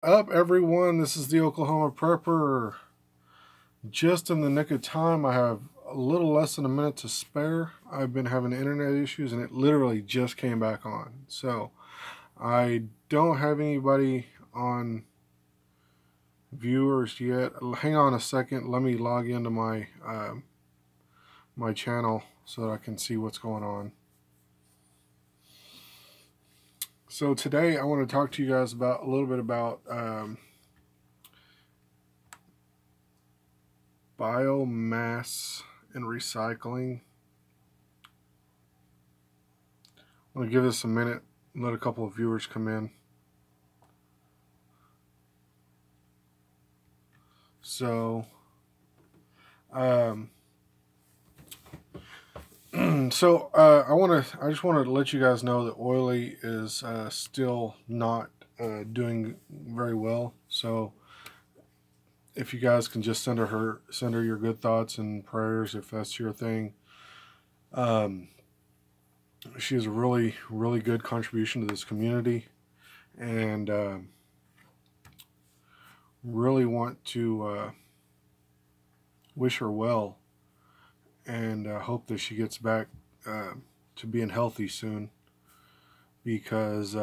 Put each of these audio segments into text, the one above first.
Up, everyone? This is the Oklahoma Prepper. Just in the nick of time, I have a little less than a minute to spare. I've been having internet issues and it literally just came back on. So I don't have anybody on viewers yet. Hang on a second. Let me log into my channel so that I can see what's going on. So today I want to talk to you guys about a little bit about biomass and recycling. I'm going to give this a minute and let a couple of viewers come in. So, I just want to let you guys know that Oily is still not doing very well. So, if you guys can just send her your good thoughts and prayers if that's your thing. She has a really, really good contribution to this community, and really want to wish her well, and hope that she gets back to being healthy soon, because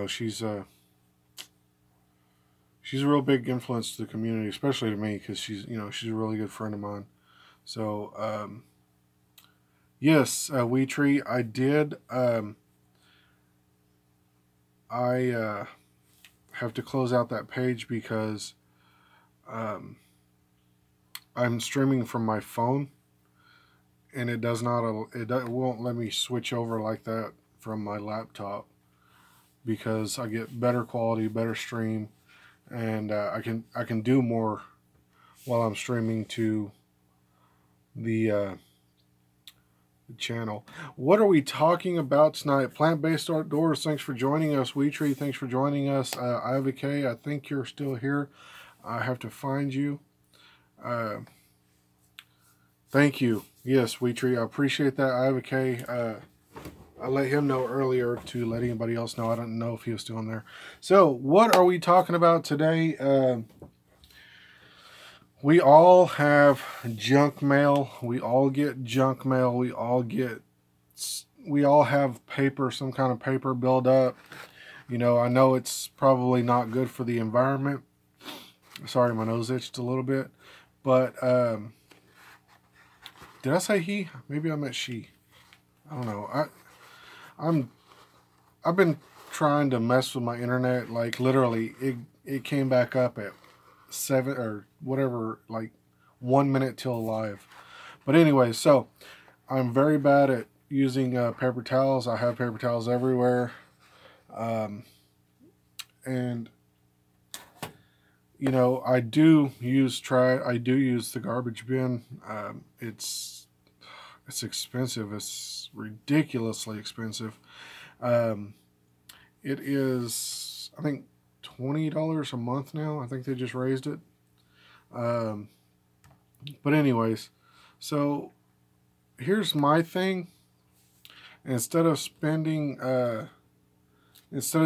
she's a real big influence to the community, especially to me, because she's a really good friend of mine. So yes, We Tree, I did. I have to close out that page because I'm streaming from my phone, and it won't let me switch over like that from my laptop, because I get better quality, better stream, and I can do more while I'm streaming to the channel. What are we talking about tonight? Plant-based outdoors. Thanks for joining us. We Tree, thanks for joining us. Iva K, I think you're still here. I have to find you. Thank you. Yes, We Tree, I appreciate that. Iva K, I let him know earlier to let anybody else know. I don't know if he was still in there. So, what are we talking about today? We all have junk mail. We all get junk mail. We all have paper, some kind of paper build up. I know it's probably not good for the environment. Sorry, my nose itched a little bit. But, did I say he? Maybe I meant she. I don't know. I've been trying to mess with my internet. Like, literally, it came back up at 7 or whatever, like 1 minute till live. But anyway, so I'm very bad at using paper towels. I have paper towels everywhere, and I do use the garbage bin. It's expensive. It's ridiculously expensive. It is, I think, $20 a month now. I think they just raised it. But anyways, so here's my thing. Instead of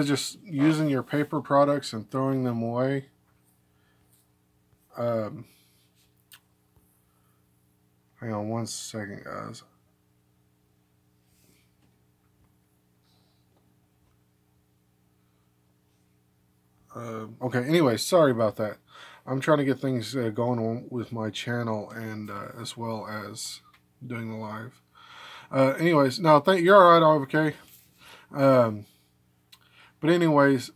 just using your paper products and throwing them away, hang on one second, guys. Okay, anyway, sorry about that. I'm trying to get things going on with my channel, and as well as doing the live. Anyways, no, you're all right, okay. But anyways,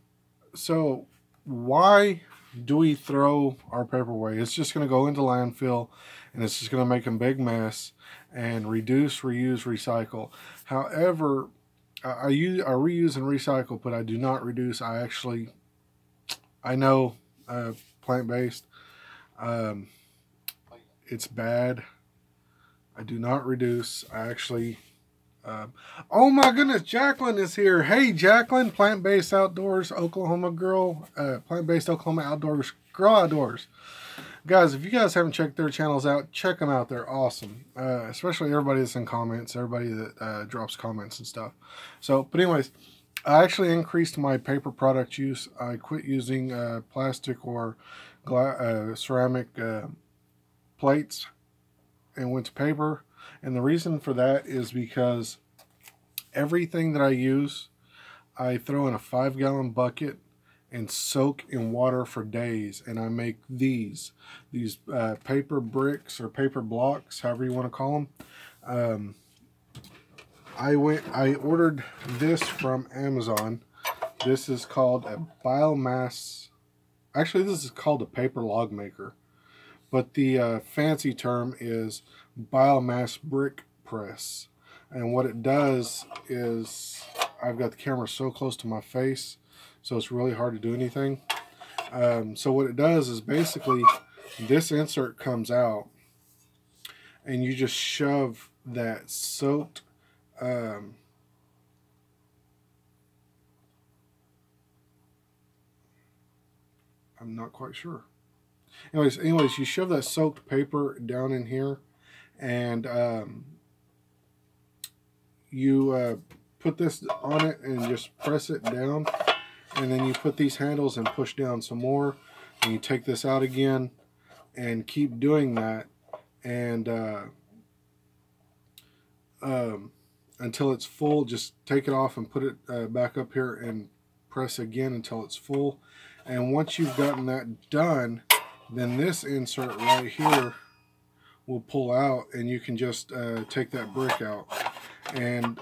so why do we throw our paper away? It's just going to go into landfill, and it's just going to make a big mess. And reduce, reuse, recycle. However, I reuse and recycle, but I do not reduce. I know plant-based, it's bad. I do not reduce. I actually, oh my goodness, Jacqueline is here. Hey, Jacqueline, plant-based outdoors Oklahoma girl, plant-based Oklahoma outdoors girl outdoors. Guys, if you guys haven't checked their channels out, check them out. They're awesome. Especially everybody that's in comments, everybody that drops comments and stuff. So, but anyways, I actually increased my paper product use. I quit using plastic or ceramic plates and went to paper. And the reason for that is because everything that I use, I throw in a 5 gallon bucket and soak in water for days. And I make these paper bricks or paper blocks, however you want to call them. Um, I ordered this from Amazon. This is called a biomass. Actually, this is called a paper log maker, but the fancy term is biomass brick press. And what it does is, I've got the camera so close to my face, so it's really hard to do anything. So what it does is basically this insert comes out, and you just shove that soaked. Um, I'm not quite sure. Anyways, you shove that soaked paper down in here, and you put this on it and just press it down, and then you put these handles and push down some more, and you take this out again and keep doing that, and um, until it's full. Just take it off and put it back up here and press again until it's full. And once you've gotten that done, then this insert right here will pull out, and you can just take that brick out. And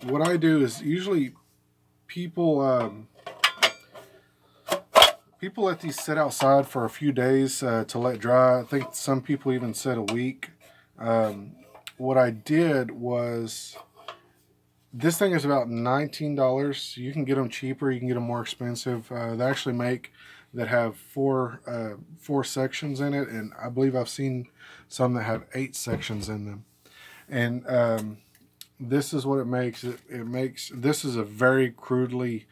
what I do is, usually people people let these sit outside for a few days to let dry. I think some people even said a week. What I did was, this thing is about $19. You can get them cheaper. You can get them more expensive. They actually make that have four sections in it, and I believe I've seen some that have 8 sections in them. And this is what it makes. It makes, this is a very crudely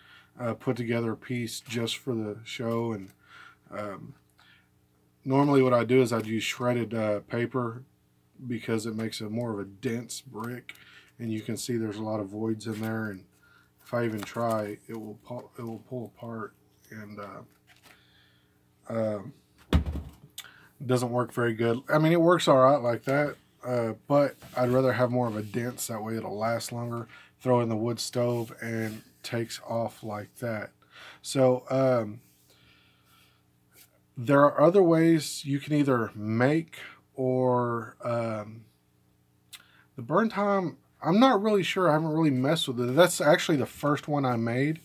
put together piece just for the show. And normally what I do is I'd use shredded paper, because it makes it more of a dense brick, and you can see there's a lot of voids in there, and if I even try, it will pull apart, and it doesn't work very good. I mean, it works all right like that, but I'd rather have more of a dense, that way it'll last longer. Throw in the wood stove and takes off like that. So there are other ways you can either make, or the burn time, I'm not really sure. I haven't really messed with it. That's actually the first one I made.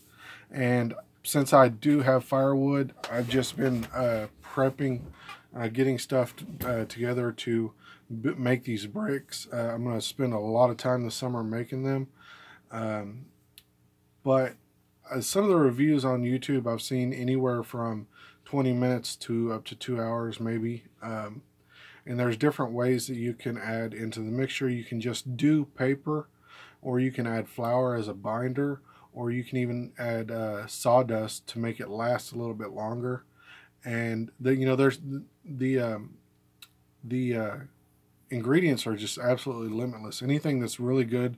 And since I do have firewood, I've just been prepping, getting stuff together to make these bricks. I'm going to spend a lot of time this summer making them. But some of the reviews on YouTube, I've seen anywhere from 20 minutes to up to 2 hours maybe. And there's different ways that you can add into the mixture. You can just do paper, or you can add flour as a binder, or you can even add sawdust to make it last a little bit longer. And there's the ingredients are just absolutely limitless. Anything that's really good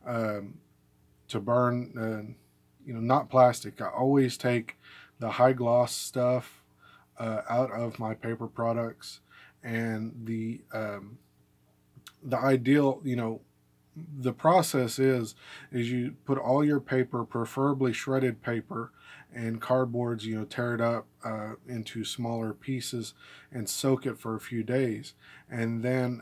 to burn, not plastic. I always take the high gloss stuff out of my paper products. And the ideal, the process is you put all your paper, preferably shredded paper, and cardboards, tear it up into smaller pieces and soak it for a few days. And then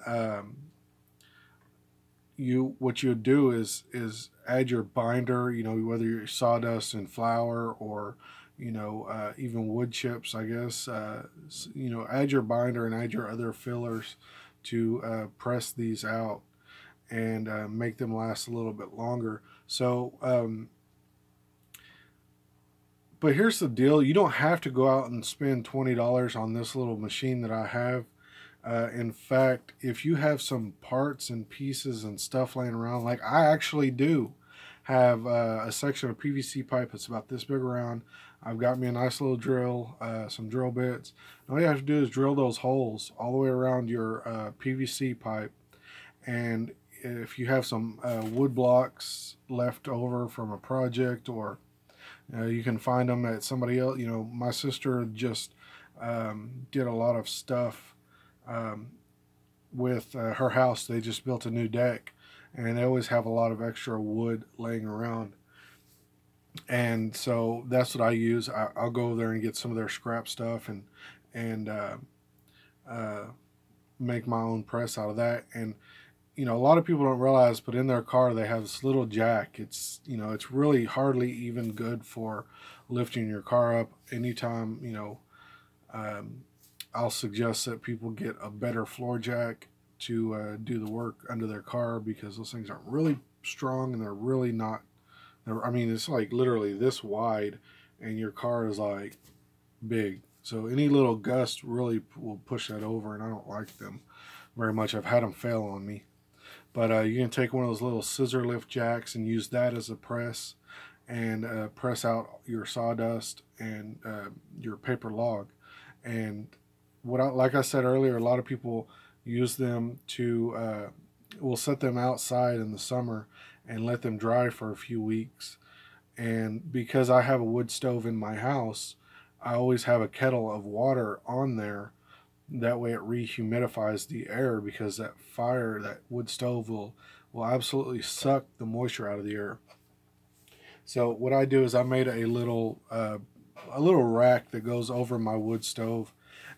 what you do is add your binder, whether you're sawdust and flour, or even wood chips, I guess. Add your binder and add your other fillers to press these out and make them last a little bit longer. So, but here's the deal: you don't have to go out and spend $20 on this little machine that I have. In fact, if you have some parts and pieces and stuff laying around, like I actually do have a section of PVC pipe that's about this big around. I've got me a nice little drill, some drill bits. All you have to do is drill those holes all the way around your PVC pipe, and if you have some wood blocks left over from a project, or you can find them at somebody else. My sister just did a lot of stuff um, with her house. They just built a new deck, and they always have a lot of extra wood laying around. And so that's what I use. I'll go over there and get some of their scrap stuff and uh, make my own press out of that. And a lot of people don't realize, but in their car they have this little jack. It's really hardly even good for lifting your car up. Anytime, um, I'll suggest that people get a better floor jack to do the work under their car, because those things are really strong and they're really not. I mean, it's like literally this wide, and your car is like big. So any little gust really will push that over, and I don't like them very much. I've had them fail on me. But you can take one of those little scissor lift jacks and use that as a press, and press out your sawdust and your paper log. And like I said earlier, a lot of people use them to will set them outside in the summer and let them dry for a few weeks. And because I have a wood stove in my house, I always have a kettle of water on there. That way it rehumidifies the air, because that wood stove will absolutely suck the moisture out of the air. So what I do is I made a little rack that goes over my wood stove,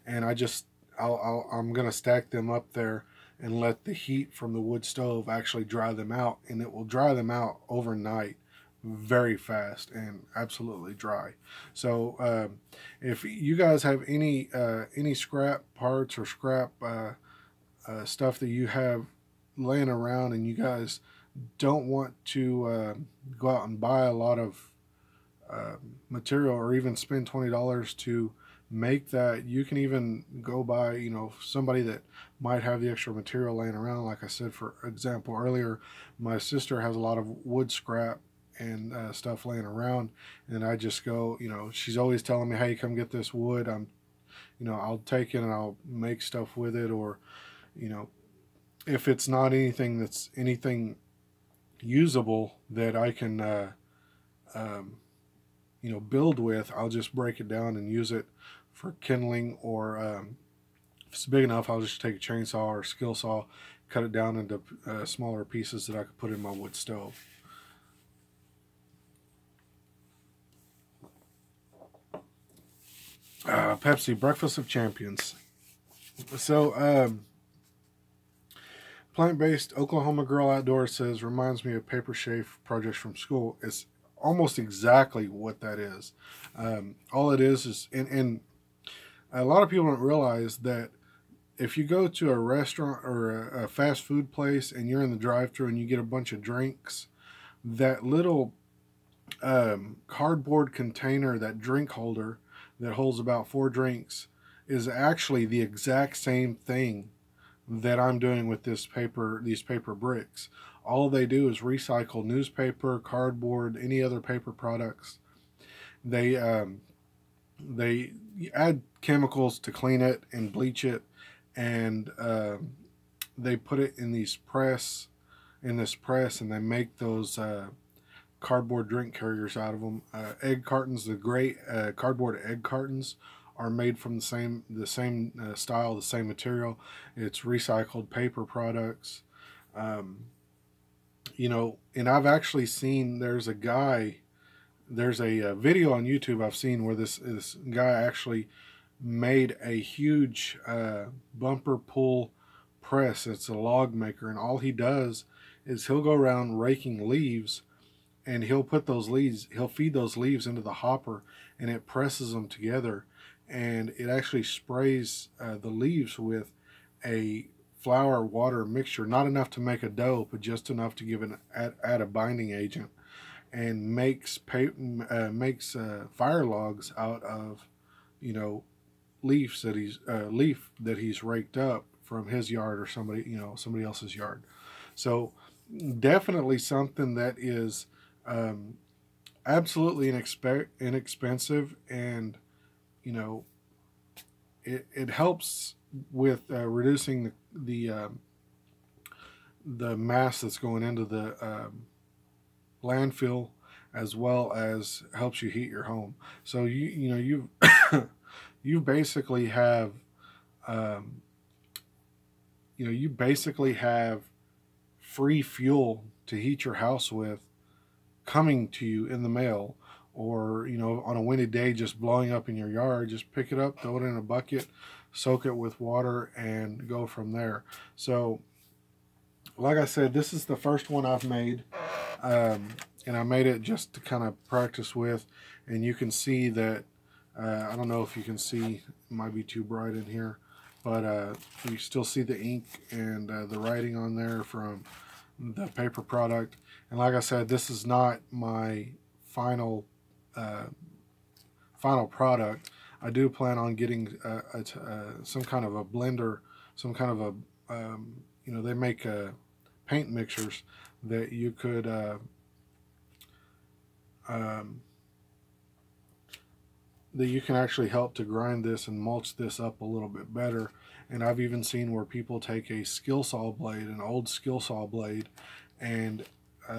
and I'm gonna stack them up there and let the heat from the wood stove actually dry them out, and it will dry them out overnight very fast and absolutely dry. So if you guys have any scrap parts or scrap stuff that you have laying around, and you guys don't want to go out and buy a lot of uh, material, or even spend $20 to make that, you can even go by somebody that might have the extra material laying around. Like I said, for example earlier, my sister has a lot of wood scrap and stuff laying around, and I just go, she's always telling me, hey, come get this wood. I'll take it and I'll make stuff with it. Or you know if it's not anything usable that I can um, build with, I'll just break it down and use it for kindling. Or if it's big enough, I'll just take a chainsaw or skill saw, cut it down into smaller pieces that I could put in my wood stove. Pepsi, Breakfast of Champions. So, plant-based Oklahoma Girl Outdoors says, reminds me of paper shave projects from school. It's almost exactly what that is. All it is, and a lot of people don't realize that if you go to a restaurant or a fast food place and you're in the drive-thru and you get a bunch of drinks, that little cardboard container, that drink holder that holds about 4 drinks, is actually the exact same thing that I'm doing with these paper bricks. All they do is recycle newspaper, cardboard, any other paper products. They add chemicals to clean it and bleach it, and they put it in this press, and they make those cardboard drink carriers out of them. Egg cartons, the gray cardboard egg cartons, are made from the same style, the same material. It's recycled paper products. Um, and I've actually seen, there's a video on YouTube I've seen where this guy actually made a huge bumper pull press. It's a log maker, and all he does is he'll go around raking leaves, and he'll feed those leaves into the hopper, and it presses them together, and it actually sprays the leaves with a flour water mixture, not enough to make a dough, but just enough to add a binding agent, and makes fire logs out of leaf that he's raked up from his yard, or somebody else's yard. So definitely something that is absolutely inexpensive, and it helps with reducing the mass that's going into the landfill, as well as helps you heat your home. So you know you you basically have um, you basically have free fuel to heat your house with coming to you in the mail, or on a windy day just blowing up in your yard. Just pick it up, throw it in a bucket, soak it with water, and go from there. So like I said, this is the first one I've made, um, and I made it just to kind of practice with. And you can see that I don't know if you can see, it might be too bright in here, but you still see the ink and the writing on there from the paper product. And like I said, this is not my final uh, final product. I do plan on getting some kind of a blender, some kind of a they make paint mixers that you could um, that you can actually help to grind this and mulch this up a little bit better. And I've even seen where people take a skill saw blade, an old skill saw blade, and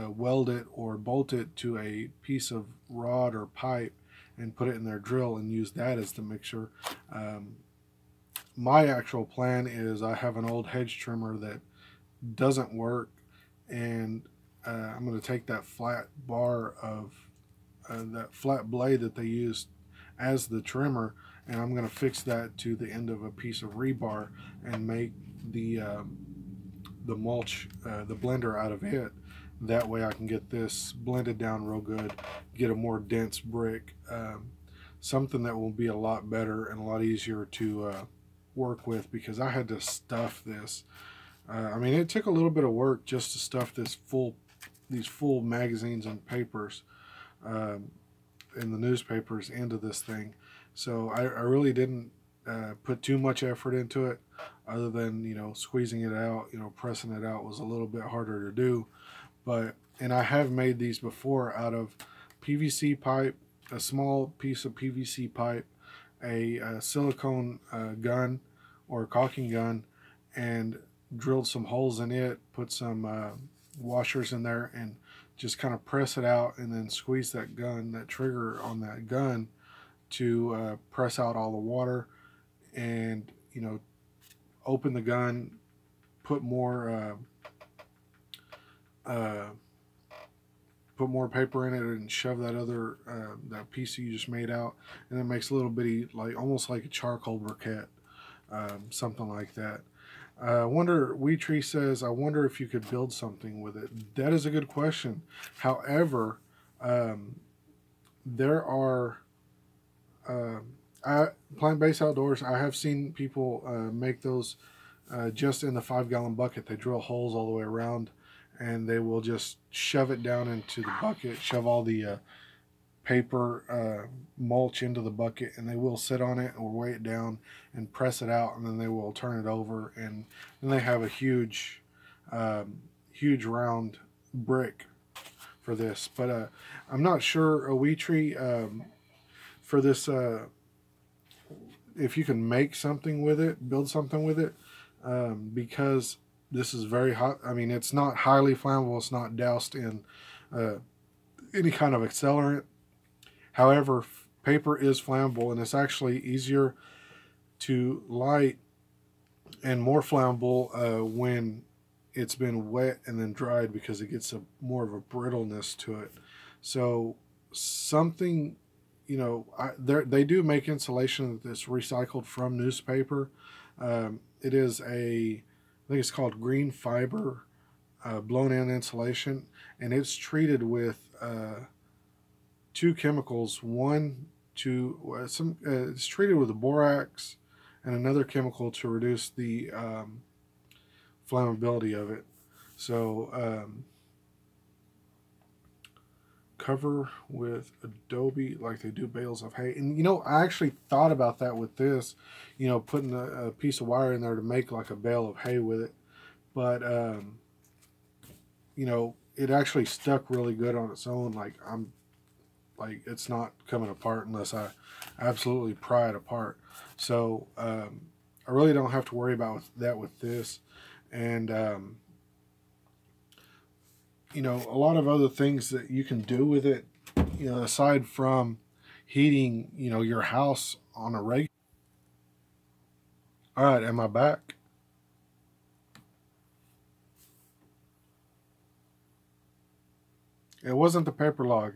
weld it or bolt it to a piece of rod or pipe and put it in their drill and use that as the mixer. Um, my actual plan is I have an old hedge trimmer that doesn't work, and I'm going to take that flat bar of that flat blade that they use as the trimmer, and I'm going to fix that to the end of a piece of rebar and make the mulch, the blender out of it. That way I can get this blended down real good, get a more dense brick, something that will be a lot better and a lot easier to work with, because I had to stuff this. I mean, it took a little bit of work just to stuff these full magazines and papers, um, in the newspapers into this thing. So I really didn't put too much effort into it, other than squeezing it out. Pressing it out was a little bit harder to do. And I have made these before out of PVC pipe, a small piece of PVC pipe, a silicone gun or caulking gun, and drilled some holes in it, put some washers in there, and just kind of press it out, and then squeeze that trigger on that gun to press out all the water, and open the gun, put more uh, put more paper in it, and shove that other that piece that you just made out, and it makes a little bitty, like almost like a charcoal briquette, something like that. Wee Tree says, I wonder if you could build something with it. That is a good question. However, um, there are uh, plant-based outdoors. I have seen people make those just in the 5-gallon bucket. They drill holes all the way around, and they will just shove it down into the bucket, shove all the paper mulch into the bucket, and they will sit on it or weigh it down and press it out, and then they will turn it over, and then they have a huge round brick for this. But I'm not sure, a wee tree, for this, if you can make something with it, build something with it, because this is very hot. I mean, it's not highly flammable. It's not doused in uh, any kind of accelerant. However, paper is flammable, and it's actually easier to light and more flammable when it's been wet and then dried, because it gets more of a brittleness to it. So something, they do make insulation that's recycled from newspaper. It is I think it's called green fiber blown in insulation, and it's treated with two chemicals. It's treated with a borax and another chemical to reduce the flammability of it. So cover with adobe like they do bales of hay. And I actually thought about that with this, putting a piece of wire in there to make like a bale of hay with it. But it actually stuck really good on its own. Like it's not coming apart unless I absolutely pry it apart. So I really don't have to worry about that with this. And a lot of other things that you can do with it, aside from heating, your house on a regular. All right, am I back? It wasn't the paper log.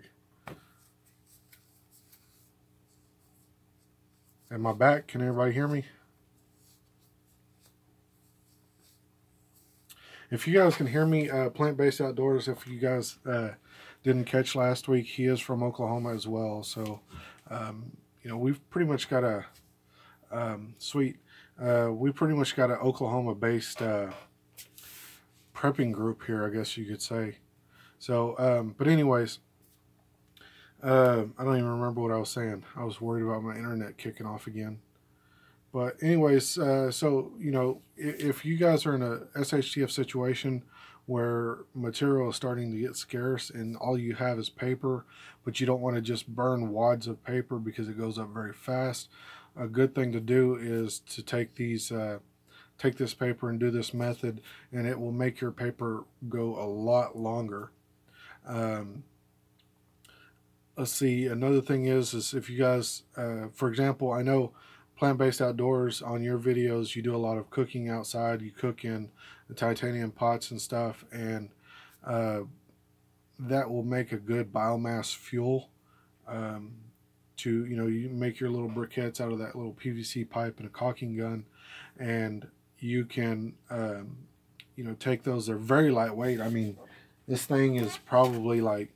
Am I back? Can everybody hear me? If you guys can hear me, Plant-Based Outdoors, if you guys didn't catch last week, he is from Oklahoma as well. So, we've pretty much got a sweet. We pretty much got an Oklahoma-based prepping group here, I guess you could say. So, but anyways, I don't even remember what I was saying. I was worried about my internet kicking off again. But anyways, so if you guys are in a SHTF situation where material is starting to get scarce and all you have is paper, but you don't want to just burn wads of paper because it goes up very fast, a good thing to do is to take this paper and do this method, and it will make your paper go a lot longer. Um, let's see. Another thing is if you guys, for example, I know Plant-Based Outdoors, on your videos you do a lot of cooking outside. You cook in the titanium pots and stuff, and uh, that will make a good biomass fuel. Um, you make your little briquettes out of that little PVC pipe and a caulking gun, and you can take those. They're very lightweight. I mean, this thing is probably like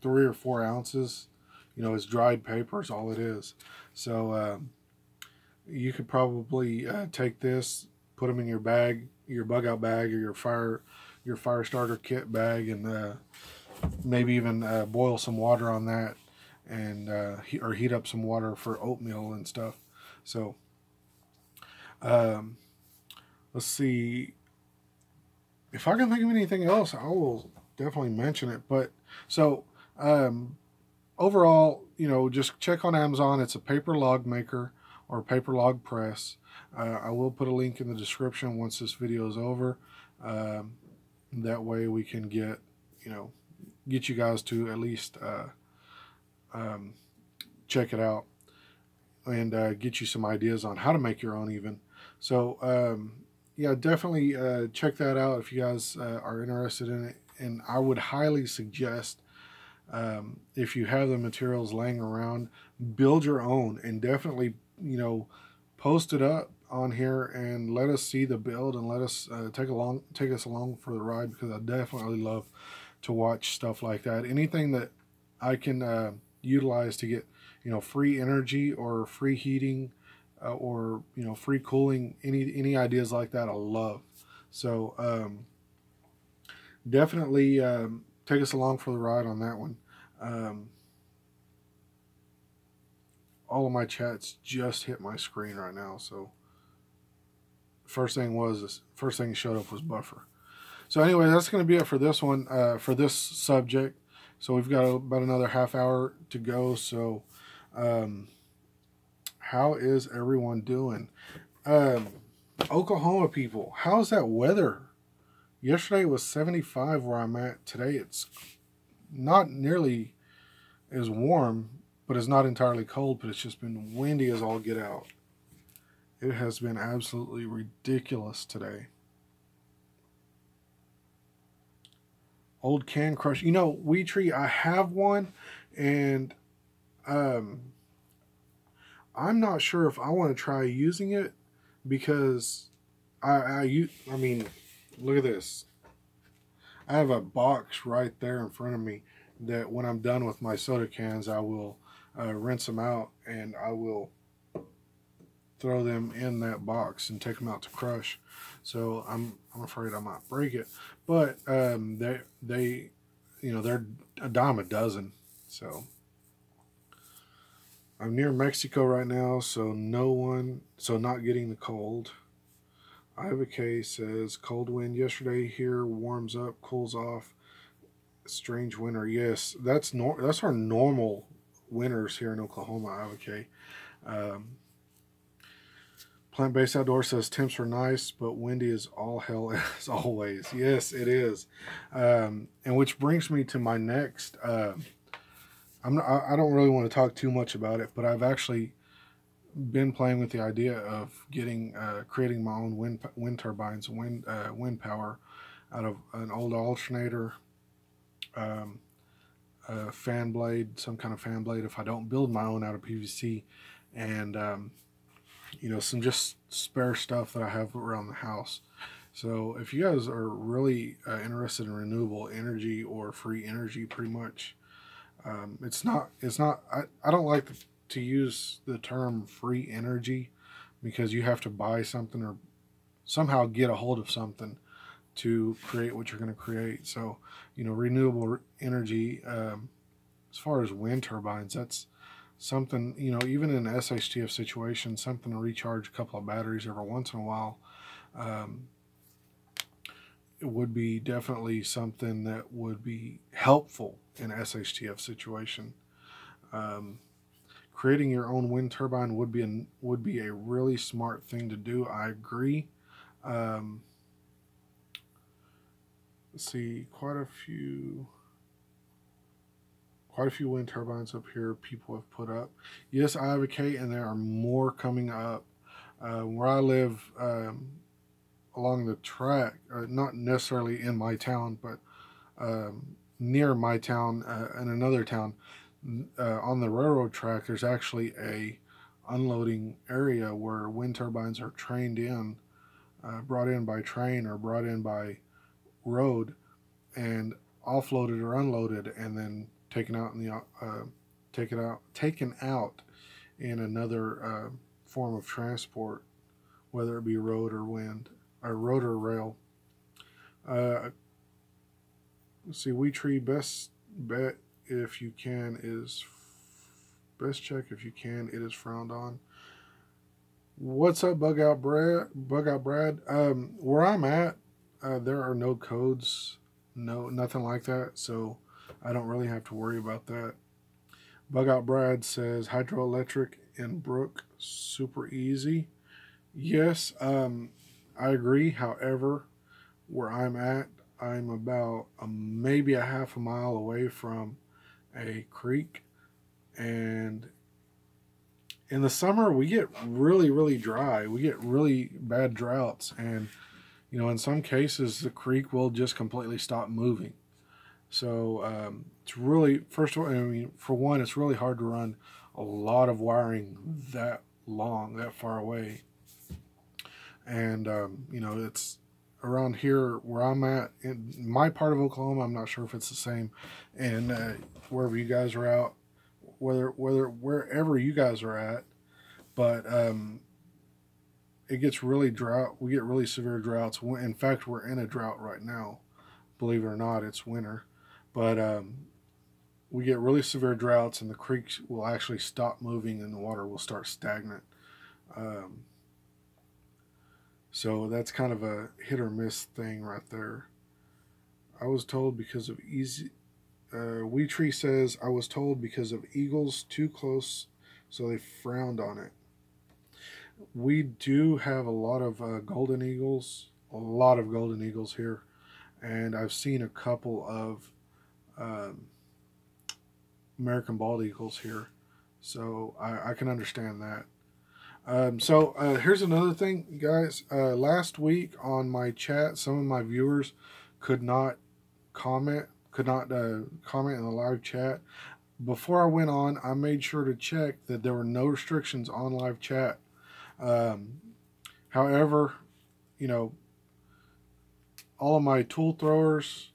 3 or 4 ounces. It's dried paper is all it is. So you could probably take this, put them in your bag, your bug out bag, or your fire starter kit bag, and maybe even boil some water on that, and or heat up some water for oatmeal and stuff. So um, let's see if I can think of anything else. I will definitely mention it. But so overall, just check on Amazon. It's a paper log maker or paper log press. I will put a link in the description once this video is over. That way we can get you guys to at least check it out, and get you some ideas on how to make your own even. So yeah, definitely check that out if you guys are interested in it. And I would highly suggest, if you have the materials laying around, build your own, and definitely post it up on here and let us see the build, and let us take us along for the ride, because I definitely love to watch stuff like that. Anything that I can utilize to get free energy or free heating, or free cooling, any ideas like that I love. So definitely take us along for the ride on that one. Um, all of my chats just hit my screen right now, so first thing showed up was buffer. So anyway, that's going to be it for this one, for this subject. So we've got about another half hour to go. So how is everyone doing? Oklahoma people, how's that weather? Yesterday it was 75 where I'm at. Today it's not nearly as warm, but it's not entirely cold, but it's just been windy as all get out. It has been absolutely ridiculous today. Old Can Crush. Wheat Tree, I have one, and I'm not sure if I want to try using it, because I mean, look at this. I have a box right there in front of me that when I'm done with my soda cans, I will rinse them out, and I will throw them in that box and take them out to crush. So I'm afraid I might break it, but they're a dime a dozen. So I'm near Mexico right now, so not getting the cold. Iva K says cold wind yesterday here, warms up, cools off. Strange winter. Yes, that's our normal winters here in Oklahoma, Iva K. Plant Based Outdoor says temps are nice, but windy is all hell as always. Yes, it is. And which brings me to my next. I don't really want to talk too much about it, but I've actually been playing with the idea of creating my own wind turbines, wind power out of an old alternator, um, a fan blade, some kind of fan blade. If I don't build my own out of PVC, and some just spare stuff that I have around the house. So if you guys are really interested in renewable energy or free energy, pretty much, it's not. I don't like to use the term free energy because you have to buy something or somehow get a hold of something to create what you're going to create. So, renewable energy, as far as wind turbines, that's something, even in an SHTF situation, something to recharge a couple of batteries every once in a while. Um, it would be definitely something that would be helpful in a SHTF situation. Um, Creating your own wind turbine would be a really smart thing to do. I agree. Um, let's see, quite a few wind turbines up here people have put up. Yes, I advocate, and there are more coming up. Where I live, along the track, not necessarily in my town, but near my town, in another town, on the railroad track, there's actually a unloading area where wind turbines are brought in by train or brought in by road, and offloaded or unloaded, and then taken out in another form of transport, whether it be road or wind or road or rail. Uh, let's see, we tree bet if you can is best check if you can. It is frowned on. What's up, Bug Out Brad? Bug Out Brad. Where I'm at, there are no codes, nothing like that, so I don't really have to worry about that. Bug Out Brad says hydroelectric in Brook super easy. Yes, I agree. However, where I'm at, I'm about maybe a half a mile away from a creek, and in the summer we get really, really dry. We get really bad droughts, and in some cases the creek will just completely stop moving. So it's really, first of all, I mean, for one, it's really hard to run a lot of wiring that far away. And, it's around here where I'm at, in my part of Oklahoma. I'm not sure if it's the same. And wherever you guys are out, wherever you guys are at, but it gets really drought. We get really severe droughts. In fact, we're in a drought right now. Believe it or not, it's winter. But we get really severe droughts, and the creeks will actually stop moving, and the water will start stagnant. Um, so that's kind of a hit or miss thing right there. I was told because of easy. Wee Tree says I was told because of eagles too close, so they frowned on it. We do have a lot of golden eagles here, and I've seen a couple of um, American bald eagles here, so I can understand that. Here's another thing, guys. Last week on my chat, some of my viewers could not comment in the live chat. Before I went on, I made sure to check that there were no restrictions on live chat. Um, However, you know, all of my tool throwers,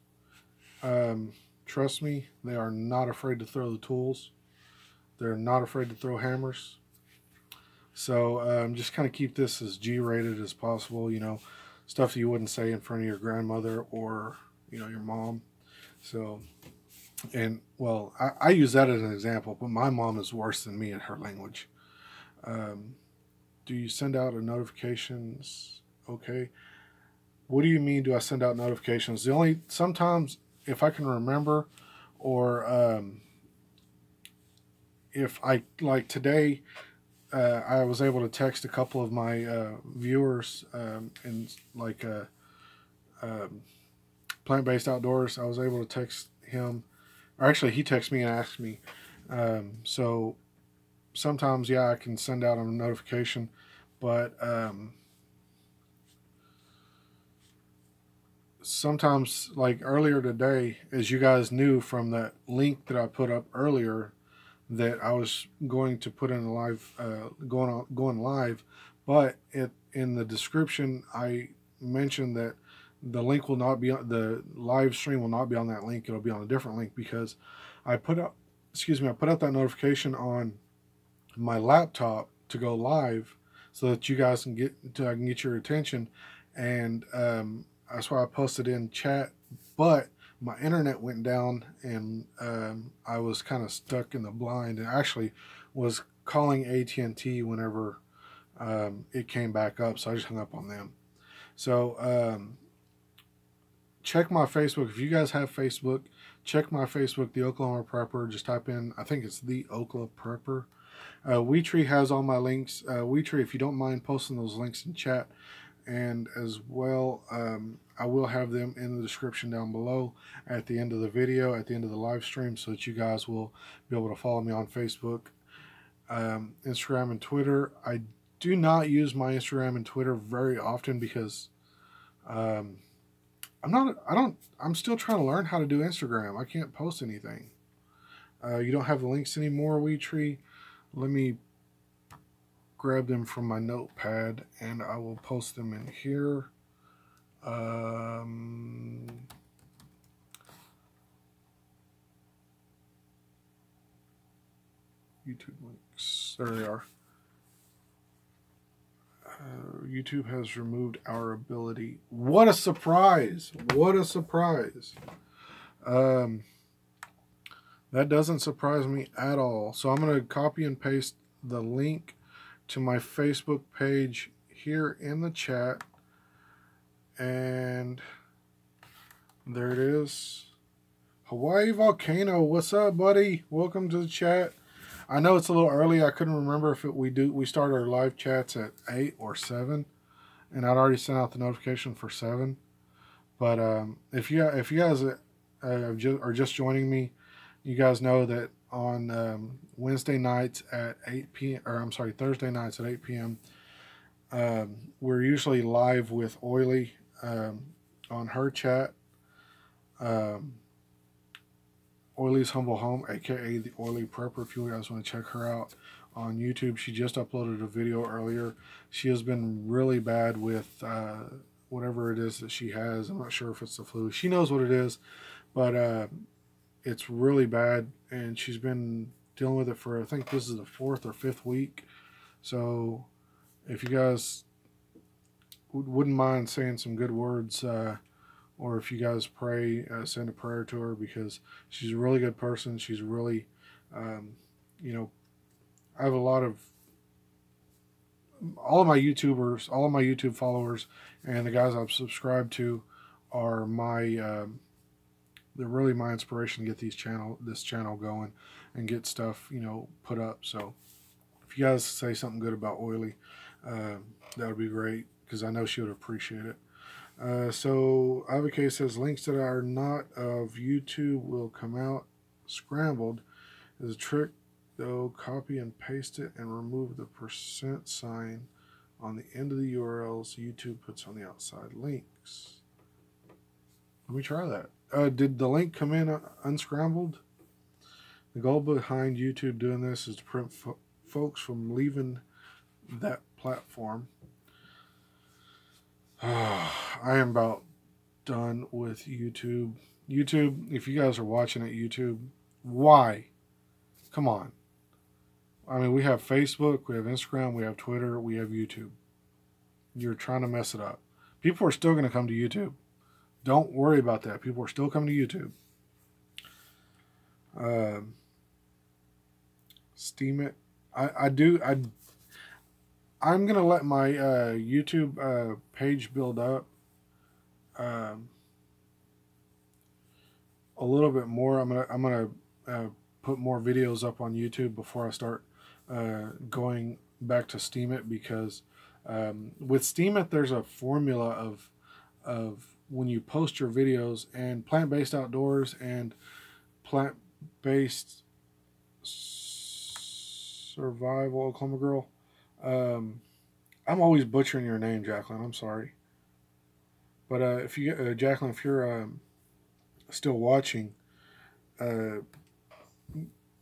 trust me, they are not afraid to throw the tools. They're not afraid to throw hammers. So just kind of keep this as G-rated as possible. Stuff you wouldn't say in front of your grandmother or your mom. So, and well, I use that as an example, but my mom is worse than me in her language. Um, do you send out a notifications? Okay. What do you mean? Do I send out notifications? Sometimes if I can remember, or if I like today, I was able to text a couple of my viewers in like um, plant based outdoors. I was able to text him, or actually, he texted me and asked me. So sometimes, yeah, I can send out a notification, but sometimes, like earlier today, as you guys knew from that link that I put up earlier, that I was going to put in a live, going live, but it in the description I mentioned that the link will not be on the live stream will not be on that link. It'll be on a different link because I put out, excuse me, I put out that notification on my laptop to go live so that you guys can I can get your attention, and that's why I posted in chat. But my internet went down, and I was kind of stuck in the blind, and actually was calling AT&T whenever it came back up, so I just hung up on them. So check my Facebook if you guys have Facebook. Check my Facebook, the Oklahoma Prepper. Just type in, I think it's the Oklahoma Prepper. WeTree has all my links. WeTree, if you don't mind posting those links in chat, and as well, I will have them in the description down below at the end of the video, at the end of the live stream, so that you guys will be able to follow me on Facebook, Instagram, and Twitter. I do not use my Instagram and Twitter very often because um, I'm still trying to learn how to do Instagram. I can't post anything. You don't have the links anymore, WeTree. Let me grab them from my notepad and I will post them in here. YouTube links. There they are. YouTube has removed our ability. What a surprise! What a surprise! That doesn't surprise me at all. So I'm going to copy and paste the link to my Facebook page here in the chat. And there it is. Hawaii Volcano, what's up, buddy? Welcome to the chat. I know it's a little early. I couldn't remember if we start our live chats at 8 or 7, and I'd already sent out the notification for 7. But if you guys are just joining me, you guys know that on Wednesday nights at 8 p.m. or I'm sorry, Thursday nights at 8 p.m. We're usually live with Oily on her chat. Oily's Humble Home, aka the Oily Prepper. If you guys want to check her out on YouTube, she just uploaded a video earlier. She has been really bad with whatever it is that she has. I'm not sure if it's the flu. She knows what it is, but it's really bad, and she's been dealing with it for, I think this is the 4th or 5th week. So if you guys wouldn't mind saying some good words, or if you guys pray, send a prayer to her, because she's a really good person. She's really, you know, I have a lot of, all of my YouTubers, all of my YouTube followers, and the guys I've subscribed to are they're really my inspiration to get this channel going and get stuff, put up. So if you guys say something good about Oily, that would be great, because I know she would appreciate it. So Avocado says links that are not of YouTube will come out scrambled. There's a trick though. Copy and paste it and remove the percent sign on the end of the URLs YouTube puts on the outside links. Let me try that. Did the link come in unscrambled? The goal behind YouTube doing this is to prevent folks from leaving that platform. I am about done with YouTube. YouTube, if you guys are watching at YouTube, why? Come on. I mean, we have Facebook, we have Instagram, we have Twitter, we have YouTube. You're trying to mess it up. People are still going to come to YouTube. Don't worry about that. People are still coming to YouTube. Steam it. I'm going to let my YouTube page build up a little bit more. I'm gonna put more videos up on YouTube before I start going back to Steam It because with Steam It there's a formula of when you post your videos, and Plant Based Outdoors and Plant Based Survival Oklahoma Girl. Um, I'm always butchering your name, Jacqueline. I'm sorry, but if you Jacqueline, if you're still watching, uh,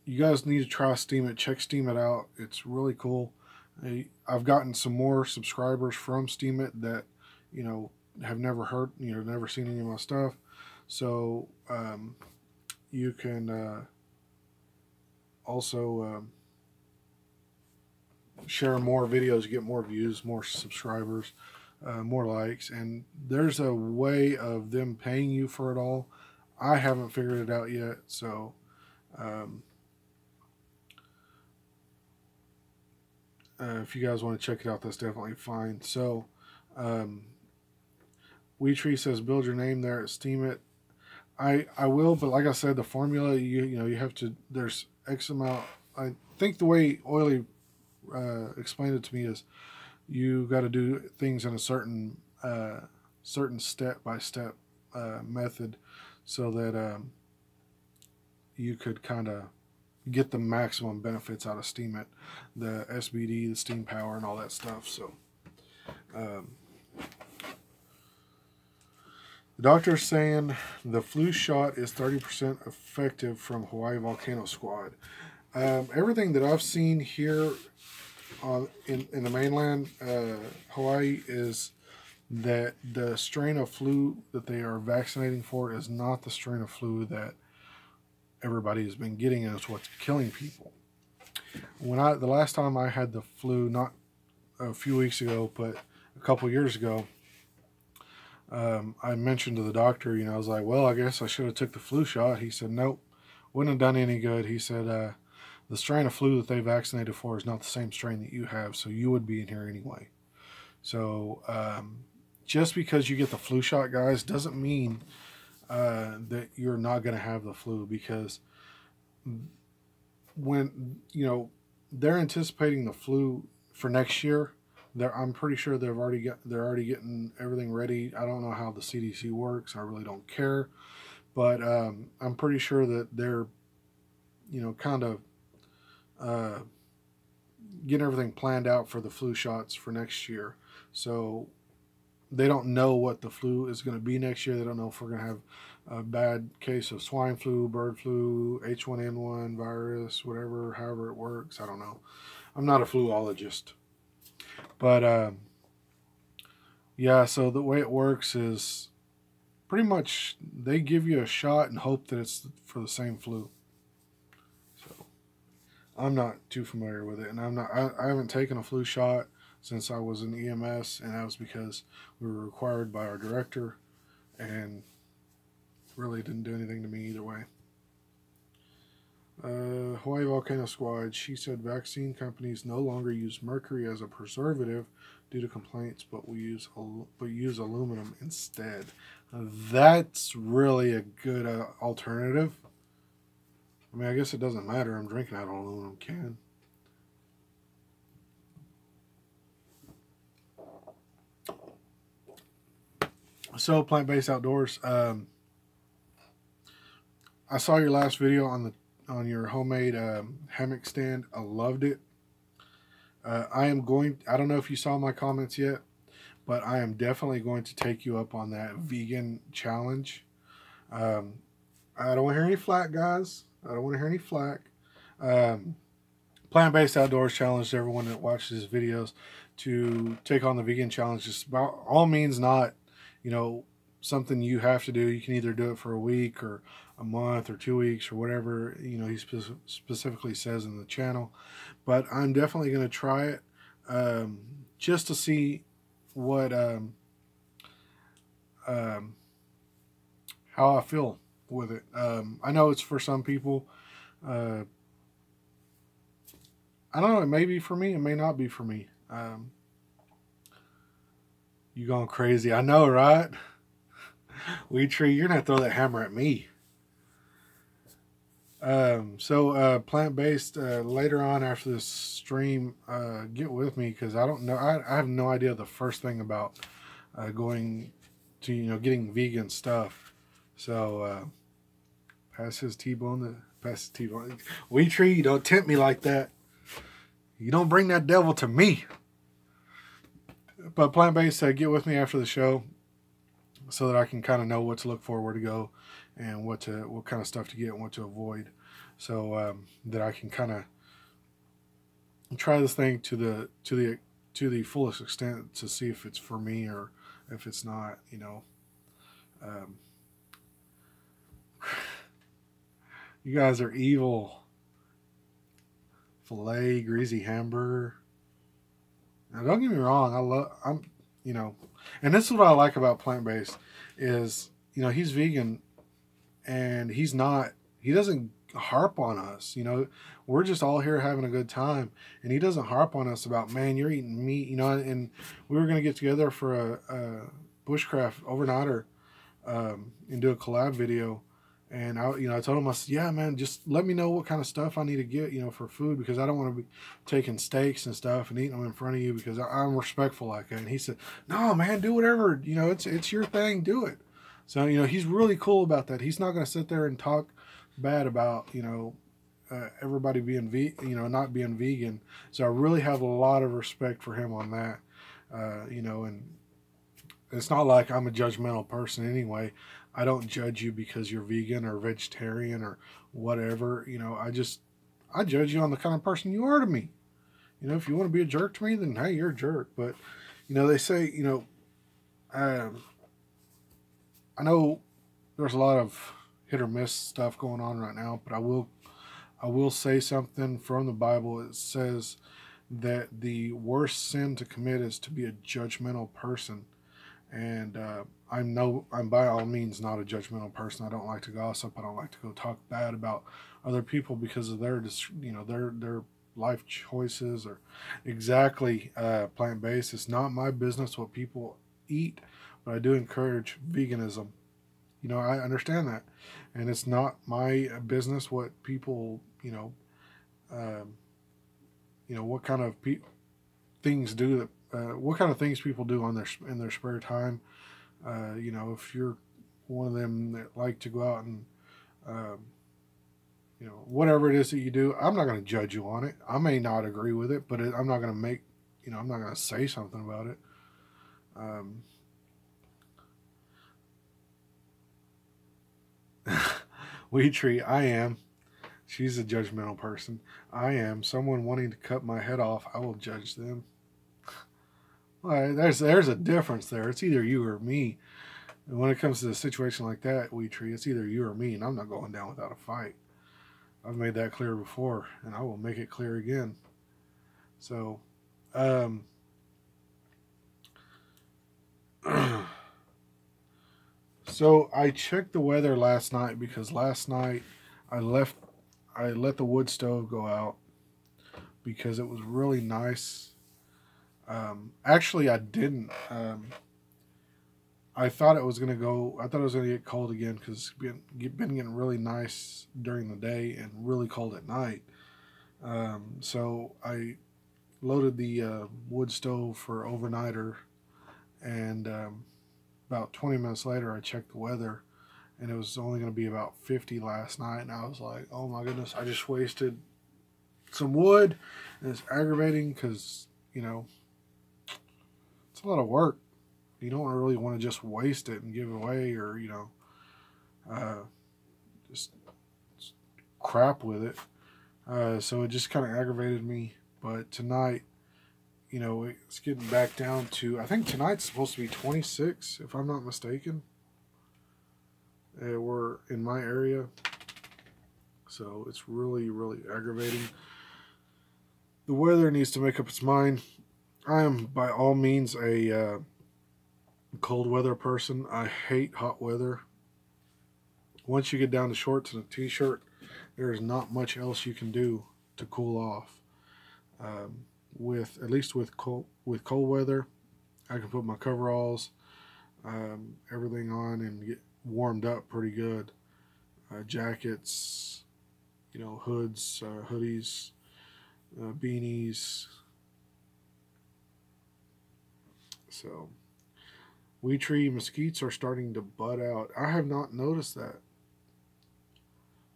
you guys need to try Steam It. Check Steam It out. It's really cool. I've gotten some more subscribers from Steam It that, you know, have never heard, you know, never seen any of my stuff. So you can also share more videos, get more views, more subscribers, more likes, and there's a way of them paying you for it all. I haven't figured it out yet, so um, if you guys want to check it out, that's definitely fine. So, um, Weetree says build your name there at Steam It. I will, but like I said, the formula you know you have to. There's X amount. I think the way Oily explained it to me is you got to do things in a certain step by step method, so that you could kind of get the maximum benefits out of Steam It, the SBD, the steam power, and all that stuff. So, um, the doctor's saying the flu shot is 30% effective from Hawaii Volcano Squad. Everything that I've seen here in the mainland, Hawaii, is that the strain of flu that they are vaccinating for is not the strain of flu that everybody has been getting, and it's what's killing people. The last time I had the flu, not a few weeks ago, but a couple years ago, I mentioned to the doctor, you know, I was like, well, I guess I should have took the flu shot. He said, nope, wouldn't have done any good. He said, the strain of flu that they vaccinated for is not the same strain that you have, so you would be in here anyway. So just because you get the flu shot, guys, doesn't mean that you're not going to have the flu, because when, you know, they're anticipating the flu for next year, I'm pretty sure they're already getting everything ready. I don't know how the CDC works. I really don't care, but I'm pretty sure that they're, you know, kind of getting everything planned out for the flu shots for next year. So they don't know what the flu is going to be next year. They don't know if we're going to have a bad case of swine flu, bird flu, H1N1 virus, whatever, however it works. I don't know. I'm not a fluologist. But yeah, so the way it works is pretty much they give you a shot and hope that it's for the same flu. So I'm not too familiar with it, and I haven't taken a flu shot since I was in EMS, and that was because we were required by our director, and really didn't do anything to me either way. Hawaii Volcano Squad, she said vaccine companies no longer use mercury as a preservative due to complaints, but use aluminum instead. That's really a good alternative. I mean, I guess it doesn't matter. I'm drinking out of an aluminum can. So, Plant Based Outdoors. I saw your last video on your homemade hammock stand. I loved it. I don't know if you saw my comments yet, but I am definitely going to take you up on that vegan challenge. I don't want to hear any flack, guys. I don't want to hear any flack. Plant-Based Outdoors challenge everyone that watches his videos to take on the vegan challenge. It's by all means not, you know, something you have to do. You can either do it for a week or a month or 2 weeks or whatever, you know, he specifically says in the channel. But I'm definitely going to try it just to see what how I feel with it. I know it's for some people. I don't know. It may be for me. It may not be for me. You going crazy? I know, right? Weed Tree, you're gonna throw that hammer at me. Plant-based, later on after this stream, get with me, because I don't know. I have no idea the first thing about going to, getting vegan stuff. So pass his T-bone. Pass his T-bone. We tree, you don't tempt me like that. You don't bring that devil to me. But plant-based, get with me after the show, so that I can kind of know what to look for, where to go, and what kind of stuff to get and what to avoid, so that I can kind of try this thing to the fullest extent, to see if it's for me or if it's not. Um, you guys are evil. Filet, greasy hamburger. Now, don't get me wrong. And this is what I like about plant based is, he's vegan, and he doesn't harp on us. We're just all here having a good time, and he doesn't harp on us about, man, you're eating meat. And we were going to get together for a bushcraft overnighter, and do a collab video. And I told him, I said, yeah, man, just let me know what kind of stuff I need to get, for food, because I don't want to be taking steaks and stuff and eating them in front of you, because I'm respectful like that. And he said, no, man, do whatever, it's your thing, do it. So, he's really cool about that. He's not going to sit there and talk bad about, everybody being not being vegan. So I really have a lot of respect for him on that. And it's not like I'm a judgmental person anyway. I don't judge you because you're vegan or vegetarian or whatever. I judge you on the kind of person you are to me. If you want to be a jerk to me, then hey, you're a jerk. But, they say, I know there's a lot of hit or miss stuff going on right now, but I will say something from the Bible. It says that the worst sin to commit is to be a judgmental person. And I'm by all means not a judgmental person. I don't like to gossip. I don't like to go talk bad about other people because of their life choices, or exactly plant based. It's not my business what people eat, but I do encourage veganism. I understand that, and it's not my business what people um, what kind of things do that. What kind of things people do in their spare time. If you're one of them that like to go out and, um, whatever it is that you do, I'm not going to judge you on it. I may not agree with it, but I'm not going to I'm not going to say something about it. Um, Weed Tree, I am. She's a judgmental person. I am. Someone wanting to cut my head off, I will judge them. Well, there's a difference there. It's either you or me. And when it comes to a situation like that, Weed Tree, it's either you or me, and I'm not going down without a fight. I've made that clear before, and I will make it clear again. So, so I checked the weather last night, because last night I let the wood stove go out because it was really nice. Actually, I didn't. I thought it was gonna go. I thought it was gonna get cold again, because it's been getting really nice during the day and really cold at night. So I loaded the wood stove for overnighter, and about 20 minutes later, I checked the weather, and it was only going to be about 50 last night, and I was like, oh my goodness, I just wasted some wood, and it's aggravating because it's a lot of work. You don't really want to just waste it and give it away, or uh, just crap with it. So it just kind of aggravated me. But tonight, it's getting back down to, I think tonight's supposed to be 26, if I'm not mistaken. We're in my area, so it's really, really aggravating. The weather needs to make up its mind. I am by all means a cold weather person. I hate hot weather. Once you get down to shorts and a t-shirt, there is not much else you can do to cool off. With at least with cold weather, I can put my coveralls, everything on, and get warmed up pretty good. Jackets, hoods, hoodies, beanies. So wheat tree mesquites are starting to bud out. I have not noticed that.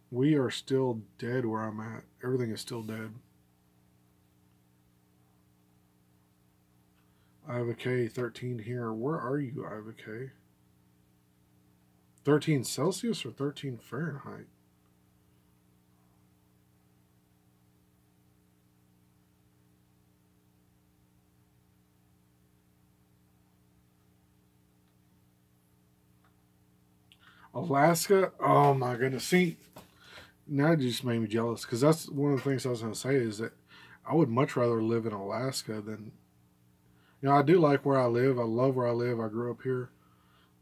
We are still dead where I'm at. Everything is still dead. I have a K 13 here. Where are you, I have a K? 13 Celsius or 13 Fahrenheit? Alaska? Oh my goodness. See, now it just made me jealous because that's one of the things I was going to say is that I would much rather live in Alaska than. I do like where I live. I love where I live. I grew up here.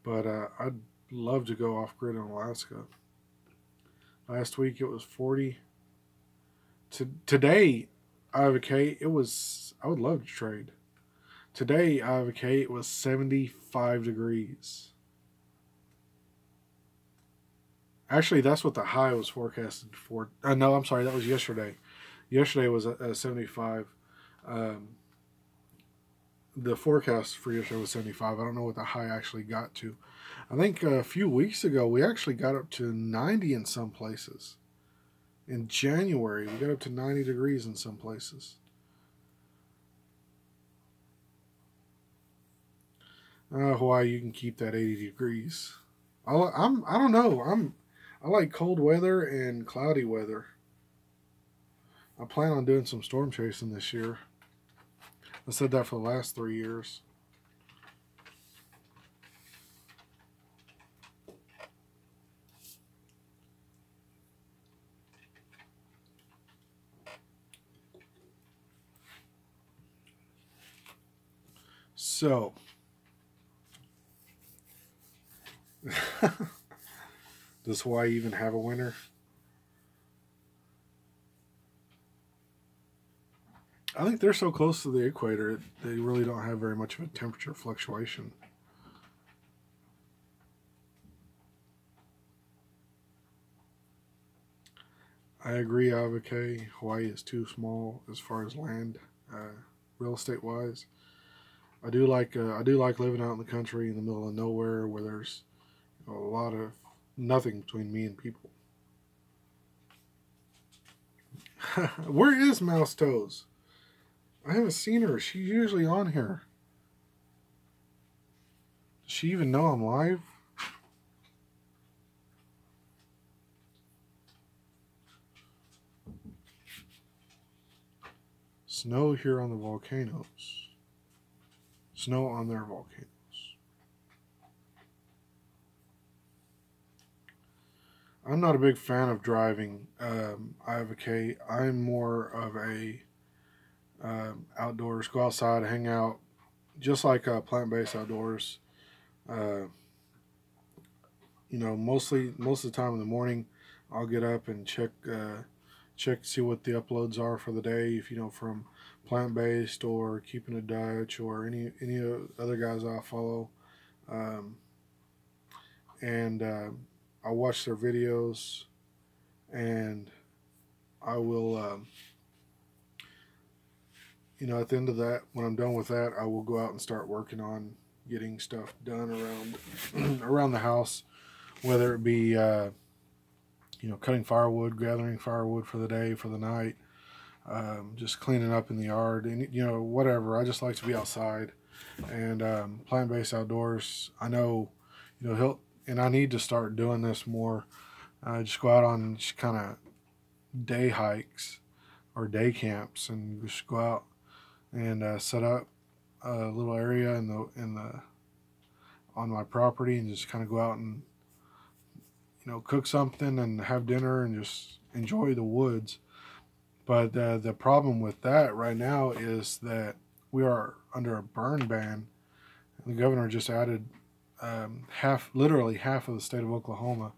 But I'd love to go off grid in Alaska. Last week it was 40. Today, I have a K. It was. I would love to trade. Today, I have a K. It was 75 degrees. Actually, that's what the high was forecasted for. No, I'm sorry. That was yesterday. Yesterday was a 75. Um, the forecast for yesterday was 75. I don't know what the high actually got to. I think a few weeks ago we actually got up to 90 in some places. In January, we got up to 90 degrees in some places. Hawaii, you can keep that 80 degrees. I don't know. I like cold weather and cloudy weather. I plan on doing some storm chasing this year. I said that for the last 3 years. So, does Hawaii even have a winter? I think they're so close to the equator, they really don't have very much of a temperature fluctuation. I agree, Avocay. Hawaii is too small as far as land, real estate wise. I do like living out in the country in the middle of nowhere where there's a lot of nothing between me and people. Where is Mouse Toes? I haven't seen her. She's usually on here. Does she even know I'm live? Snow here on the volcanoes. Snow on their volcanoes. I'm not a big fan of driving. I have a K. I'm more of a outdoors, go outside, hang out, just like plant-based outdoors. Uh, most of the time in the morning, I'll get up and check see what the uploads are for the day. If from plant-based or keeping it Dutch or any other guys I follow, um, and I'll watch their videos, and I will. At the end of that, when I'm done with that, I will go out and start working on getting stuff done around around the house, whether it be cutting firewood, gathering firewood for the day, for the night, just cleaning up in the yard, and whatever. I just like to be outside and plant-based outdoors. I know, he'll and I need to start doing this more. Just go out on just kind of day hikes or day camps and just go out and set up a little area in the on my property and just kind of go out and cook something and have dinner and just enjoy the woods. But the problem with that right now is that we are under a burn ban. The governor just added literally half of the state of Oklahoma,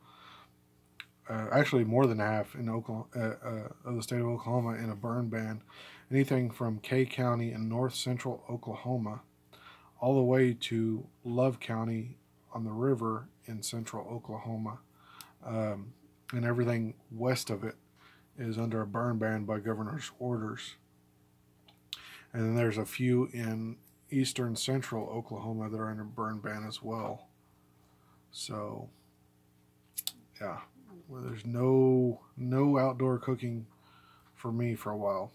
actually more than half in Oklahoma, of the state of Oklahoma in a burn ban. Anything from K County in north central Oklahoma all the way to Love County on the river in central Oklahoma, and everything west of it is under a burn ban by governor's orders. And then there's a few in eastern central Oklahoma that are under burn ban as well. So, yeah, well, there's no outdoor cooking for me for a while.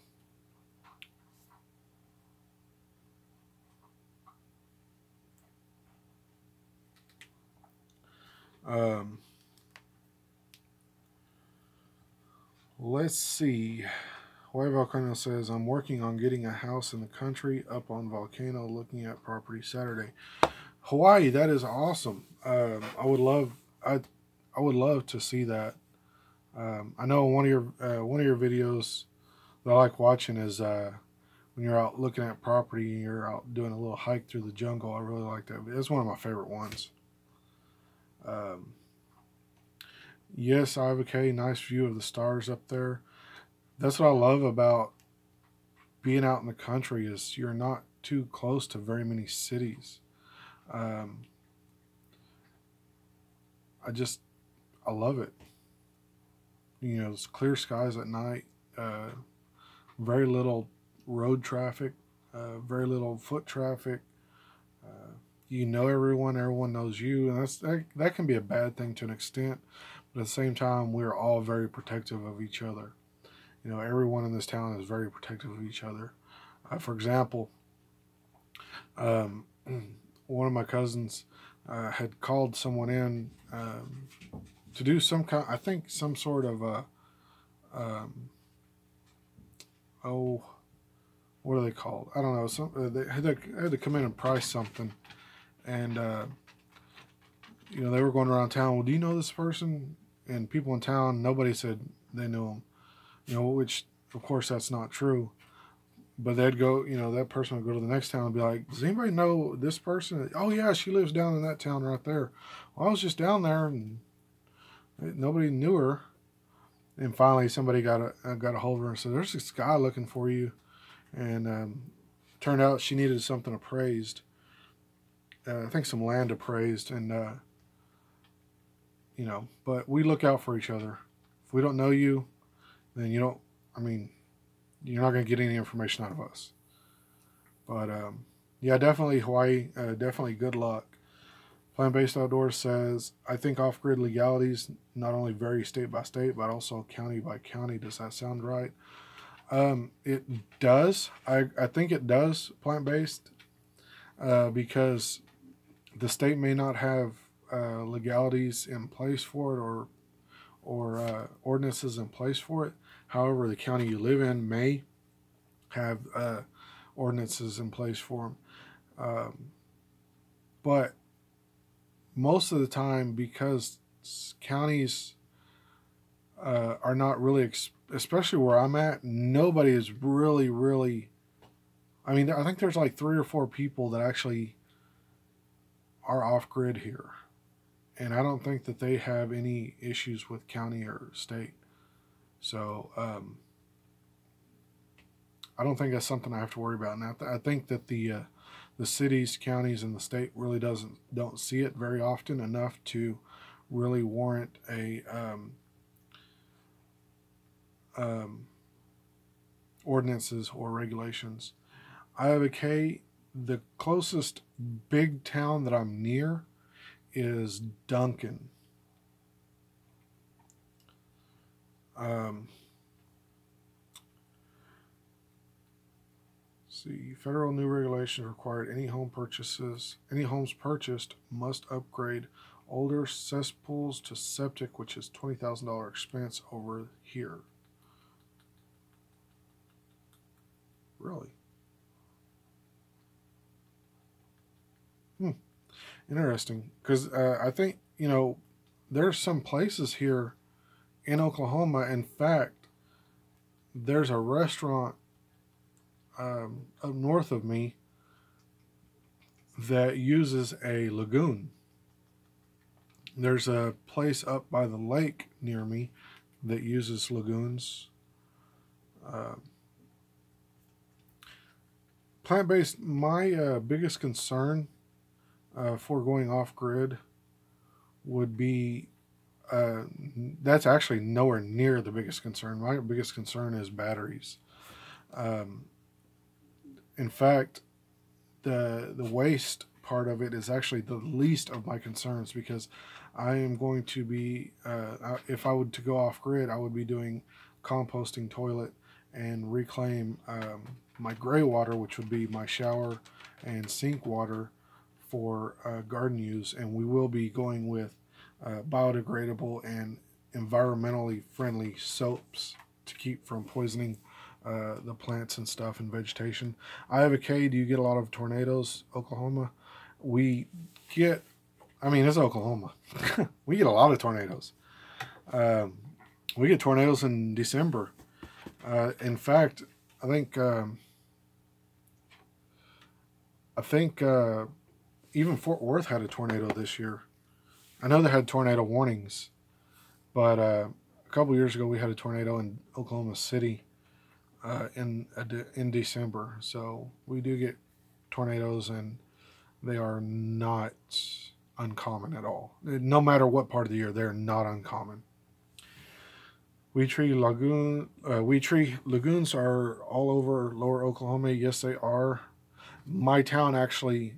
Um, let's see. Hawaii Volcano says, I'm working on getting a house in the country up on Volcano, looking at property Saturday. Hawaii, that is awesome. I would love to see that. I know one of your videos that I like watching is when you're out looking at property and you're out doing a little hike through the jungle. I really like that. It's one of my favorite ones. Um, yes, IVK, nice view of the stars up there. That's what I love about being out in the country is you're not too close to very many cities. Um, I just I love it. You know, it's clear skies at night. Uh, very little road traffic. Very little foot traffic. Uh, you know everyone. Everyone knows you, and that can be a bad thing to an extent. But at the same time, we're all very protective of each other. You know, everyone in this town is very protective of each other. For example, um, one of my cousins had called someone in to do some kind, I think, some sort of um, oh, what are they called? I don't know. They had to come in and price something, and you know they were going around town. Well, do you know this person? And people in town, nobody said they knew him. You know, which of course that's not true. But they'd go, you know, that person would go to the next town and be like, does anybody know this person? Oh, yeah, she lives down in that town right there. Well, I was just down there and nobody knew her. And finally, somebody got a hold of her and said, there's this guy looking for you. And turned out she needed something appraised. I think some land appraised. And, you know, but we look out for each other. If we don't know you, then you don't, I mean, you're not going to get any information out of us. But yeah, definitely Hawaii. Definitely good luck. Plant based outdoors says, I think off grid legalities not only vary state by state, but also county by county. Does that sound right? It does. I think it does, plant based, because the state may not have legalities in place for it or ordinances in place for it. However, the county you live in may have ordinances in place for them. But most of the time, because counties are not really, especially where I'm at, nobody is really. I mean, I think there's like 3 or 4 people that actually are off grid here. And I don't think that they have any issues with county or state. So I don't think that's something I have to worry about. Now, I think that the cities, counties, and the state really don't see it very often enough to really warrant a ordinances or regulations. I have a K. The closest big town that I'm near is Duncan. See, federal new regulations required any homes purchased must upgrade older cesspools to septic, which is $20,000 expense over here. Really? Interesting. Because I think, you know, there's some places here in Oklahoma. In fact, there's a restaurant up north of me that uses a lagoon. There's a place up by the lake near me that uses lagoons. Uh, Plant based, my biggest concern for going off grid would be that's actually nowhere near the biggest concern. My biggest concern is batteries. Um, in fact, the waste part of it is actually the least of my concerns because I am going to be if I would to go off grid, I would be doing composting toilet and reclaim my gray water, which would be my shower and sink water for garden use, and we will be going with biodegradable and environmentally friendly soaps to keep from poisoning the plants and stuff and vegetation. I have a K. Do you get a lot of tornadoes, Oklahoma? We get, I mean, it's Oklahoma. We get a lot of tornadoes. Um, we get tornadoes in December. In fact, I think I think even Fort Worth had a tornado this year. I know they had tornado warnings, but a couple years ago we had a tornado in Oklahoma City in December. So we do get tornadoes, and they are not uncommon at all. No matter what part of the year, they're not uncommon. Wee Tree lagoons are all over Lower Oklahoma. Yes, they are. My town actually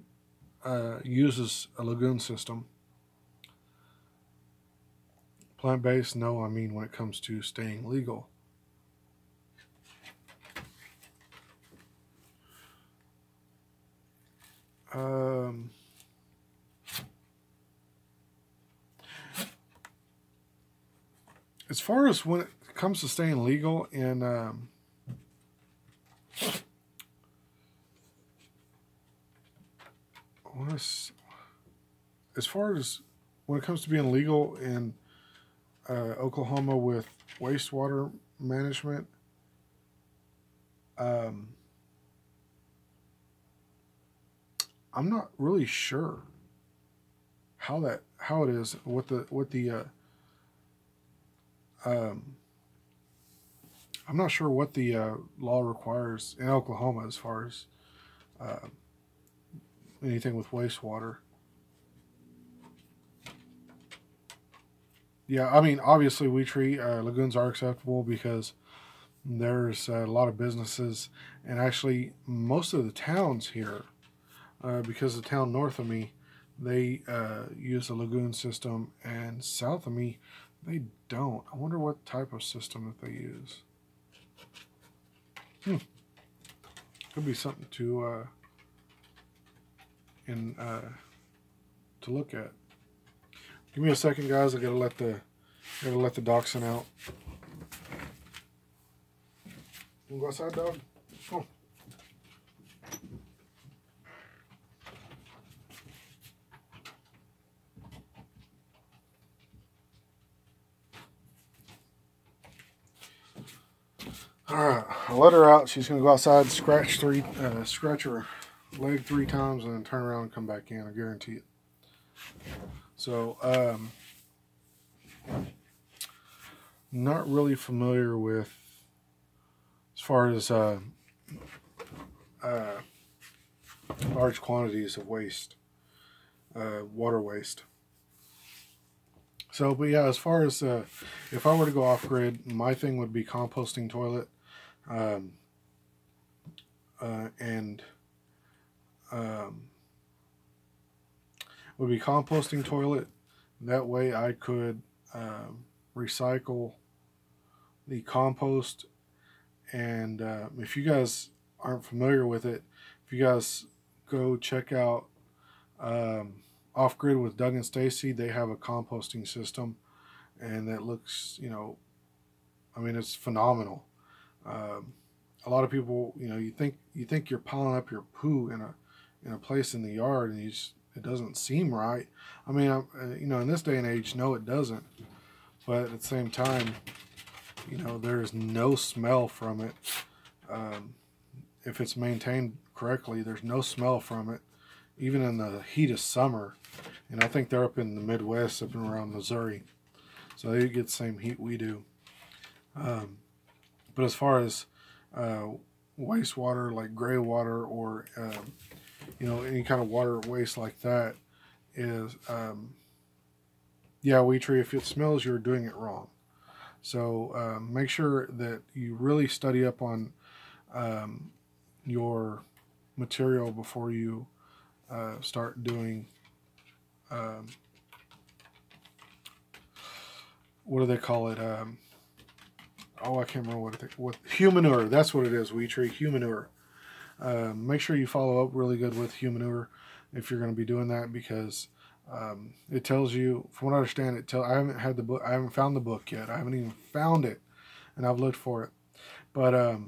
uses a lagoon system. Plant based, no. I mean, when it comes to staying legal. Um, as far as when it comes to staying legal in as far as when it comes to being legal in Oklahoma with wastewater management, I'm not really sure how it is, I'm not sure what the law requires in Oklahoma as far as uh, anything with wastewater. Yeah, I mean, obviously, we treat lagoons are acceptable because there's a lot of businesses, and actually, most of the towns here, because the town north of me, they use a lagoon system, and south of me, they don't. I wonder what type of system that they use. Could be something to look at. Give me a second, guys. I gotta let the dachshund out. You wanna go outside, dog? Come on. All right, I let her out. She's gonna go outside, scratch her leg 3 times, and then turn around and come back in. I guarantee it. So, not really familiar with as far as large quantities of waste, water waste. So, but yeah, as far as if I were to go off grid, my thing would be composting toilet, and would be composting toilet. That way, I could recycle the compost. And if you guys aren't familiar with it, if you guys go check out Off Grid with Doug and Stacy, they have a composting system, and that looks, I mean, it's phenomenal. A lot of people, you think you're piling up your poo in a place in the yard, and it doesn't seem right. I mean, in this day and age, no, it doesn't. But at the same time, there's no smell from it. If it's maintained correctly, there's no smell from it, even in the heat of summer. And I think they're up in the Midwest, up and around Missouri, so they get the same heat we do. But as far as wastewater, like gray water, or any kind of water waste like that, is yeah, wheat tree, if it smells, you're doing it wrong. So make sure that you really study up on um, your material before you start doing um, what do they call it? Oh, I can't remember what humanure. That's what it is. Wheat tree humanure. Make sure you follow up really good with humanure if you're going to be doing that because it tells you. From what I understand, I haven't had the book. I haven't found the book yet. I haven't even found it, and I've looked for it. But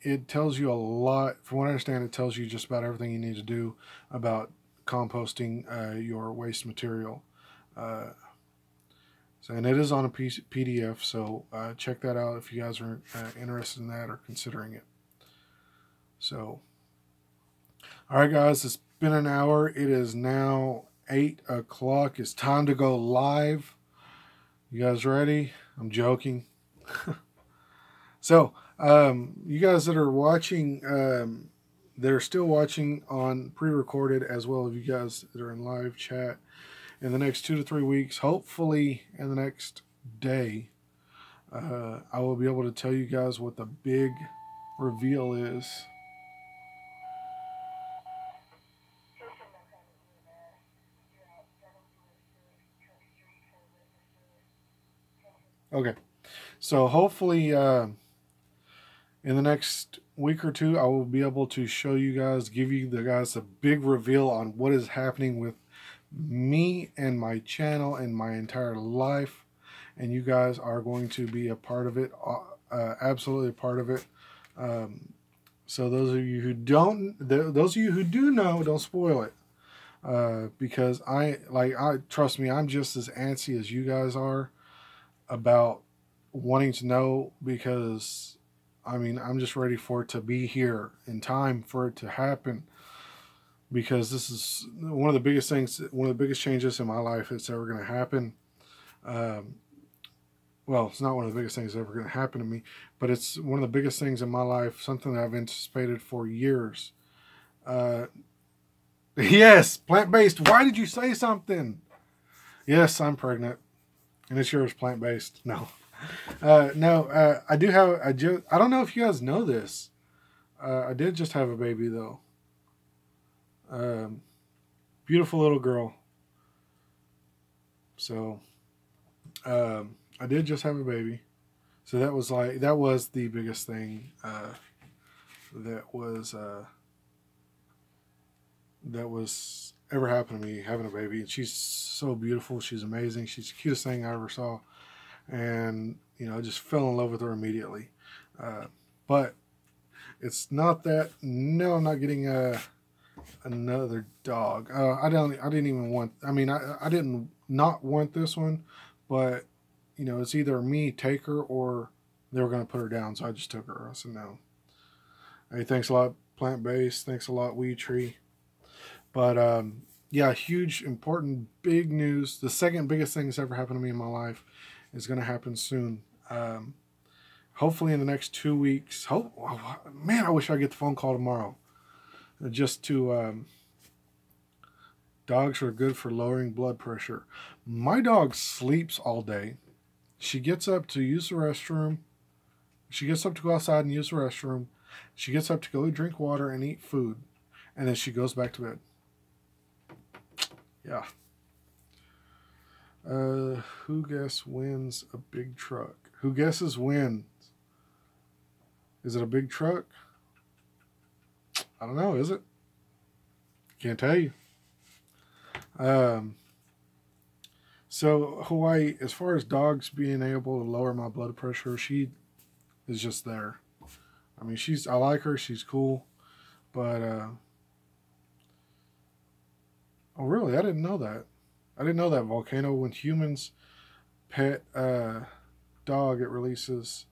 it tells you a lot. From what I understand, it tells you just about everything you need to do about composting your waste material. Uh, and it is on a PDF, so check that out if you guys are interested in that or considering it. So, all right, guys, it's been an hour. It is now 8 o'clock. It's time to go live. You guys ready? I'm joking. So, you guys that are watching, that are still watching on pre-recorded, as well as you guys that are in live chat, in the next 2 to 3 weeks, hopefully in the next day, I will be able to tell you guys what the big reveal is. Okay, so hopefully in the next week or two, I will be able to show you guys, give you the guys a big reveal on what is happening with me and my channel and my entire life, and you guys are going to be a part of it, absolutely a part of it. So those of you who don't, those of you who do know, don't spoil it, because I trust me, I'm just as antsy as you guys are about wanting to know because I mean I'm just ready for it to be here in time for it to happen because this is one of the biggest things, one of the biggest changes in my life that's ever going to happen. Um, well, it's not one of the biggest things that's ever going to happen to me, but it's one of the biggest things in my life, something that I've anticipated for years. Uh, yes, plant based. Why did you say something? Yes, I'm pregnant, and it's yours, plant based. No. No, I do have. I don't know if you guys know this. I did just have a baby though. Um, Beautiful little girl. So I did just have a baby. So that was the biggest thing. That was that was ever happened to me, having a baby. And she's so beautiful. She's amazing. She's the cutest thing I ever saw. And I just fell in love with her immediately. But it's not that. No, I'm not getting another dog. I didn't even want. I mean, I didn't not want this one, but it's either me take her or they were going to put her down. So I just took her. I said no. Hey, thanks a lot, plant based. Thanks a lot, Wee Tree. But yeah, huge, important, big news. The second biggest thing that's ever happened to me in my life is going to happen soon. Hopefully in the next 2 weeks. Man, I wish I get the phone call tomorrow. Just to dogs are good for lowering blood pressure. My dog sleeps all day. She gets up to use the restroom. She gets up to go outside and use the restroom. She gets up to go drink water and eat food. And then she goes back to bed. Yeah. Who guess wins a big truck? Who guesses wins? Is it a big truck? I don't know. Is it? Can't tell you. So Hawaii, as far as dogs being able to lower my blood pressure, she is just there. I mean, I like her. She's cool, but oh really? I didn't know that. I didn't know that Volcano. When humans pet dog, it releases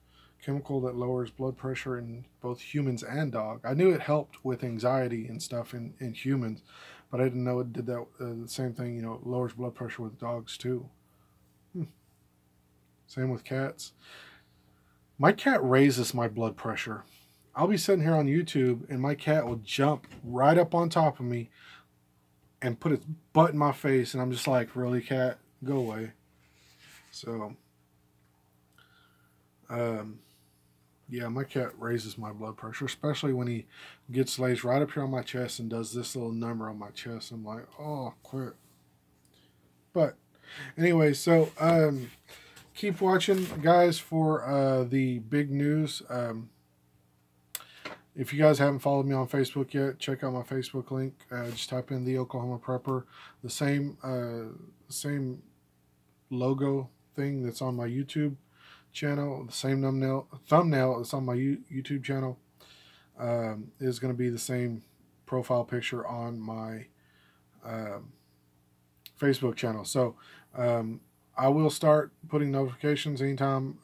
chemical that lowers blood pressure in both humans and dog. I knew it helped with anxiety and stuff in humans, but I didn't know it did that the same thing. Lowers blood pressure with dogs too. Same with cats. My cat raises my blood pressure. I'll be sitting here on YouTube and my cat will jump right up on top of me and put its butt in my face, and I'm just like, really, cat? go away. So, yeah, my cat raises my blood pressure, especially when he lays right up here on my chest and does this little number on my chest. I'm like, oh, quit. But anyway, so keep watching, guys, for the big news. If you guys haven't followed me on Facebook yet, check out my Facebook link. Just type in the Oklahoma Prepper. The same logo thing that's on my YouTube channel, the same thumbnail that's on my YouTube channel, is going to be the same profile picture on my Facebook channel. So I will start putting notifications anytime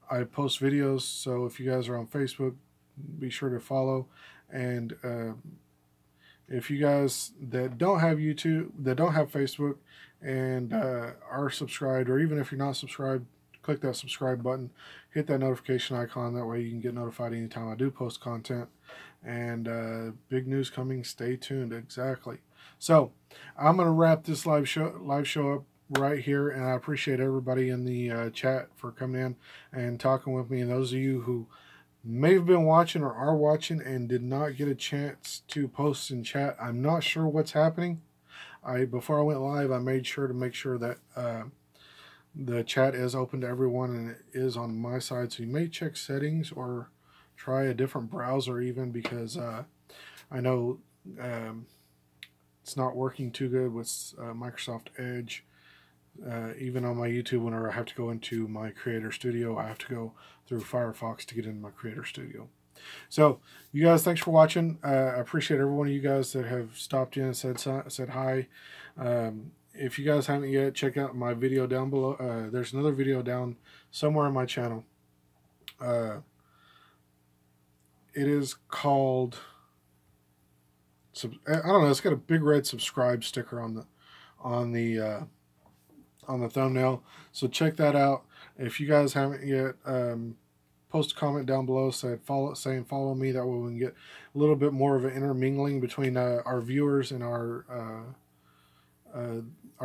I post videos. So if you guys are on Facebook, be sure to follow. And if you guys that don't have YouTube, that don't have Facebook, and are subscribed, or even if you're not subscribed, click that subscribe button, hit that notification icon. That way you can get notified anytime I do post content. And big news coming. Stay tuned. Exactly. So I'm going to wrap this live show up right here, and I appreciate everybody in the chat for coming in and talking with me. And those of you who may have been watching or are watching and did not get a chance to post in chat, I'm not sure what's happening. Before I went live, I made sure that the chat is open to everyone, and it is on my side. So you may check settings or try a different browser even, because I know it's not working too good with Microsoft Edge. Even on my YouTube, whenever I have to go into my Creator Studio, I have to go through Firefox to get into my Creator Studio. So, you guys, thanks for watching. I appreciate every one of you guys that have stopped in and said hi. If you guys haven't yet, check out my video down below. There's another video down somewhere on my channel. It is called, I don't know, it's got a big red subscribe sticker on the thumbnail. So check that out. If you guys haven't yet, post a comment down below saying follow me. That way we can get a little bit more of an intermingling between our viewers and our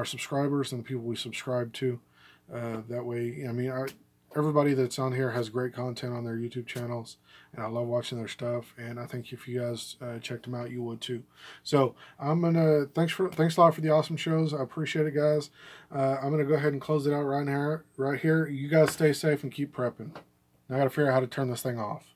subscribers and the people we subscribe to. That way, I mean, everybody that's on here has great content on their YouTube channels, and I love watching their stuff. And I think if you guys checked them out, you would too. So I'm gonna thanks a lot for the awesome shows. I appreciate it, guys. I'm gonna go ahead and close it out right here. You guys stay safe and keep prepping. Now I gotta figure out how to turn this thing off.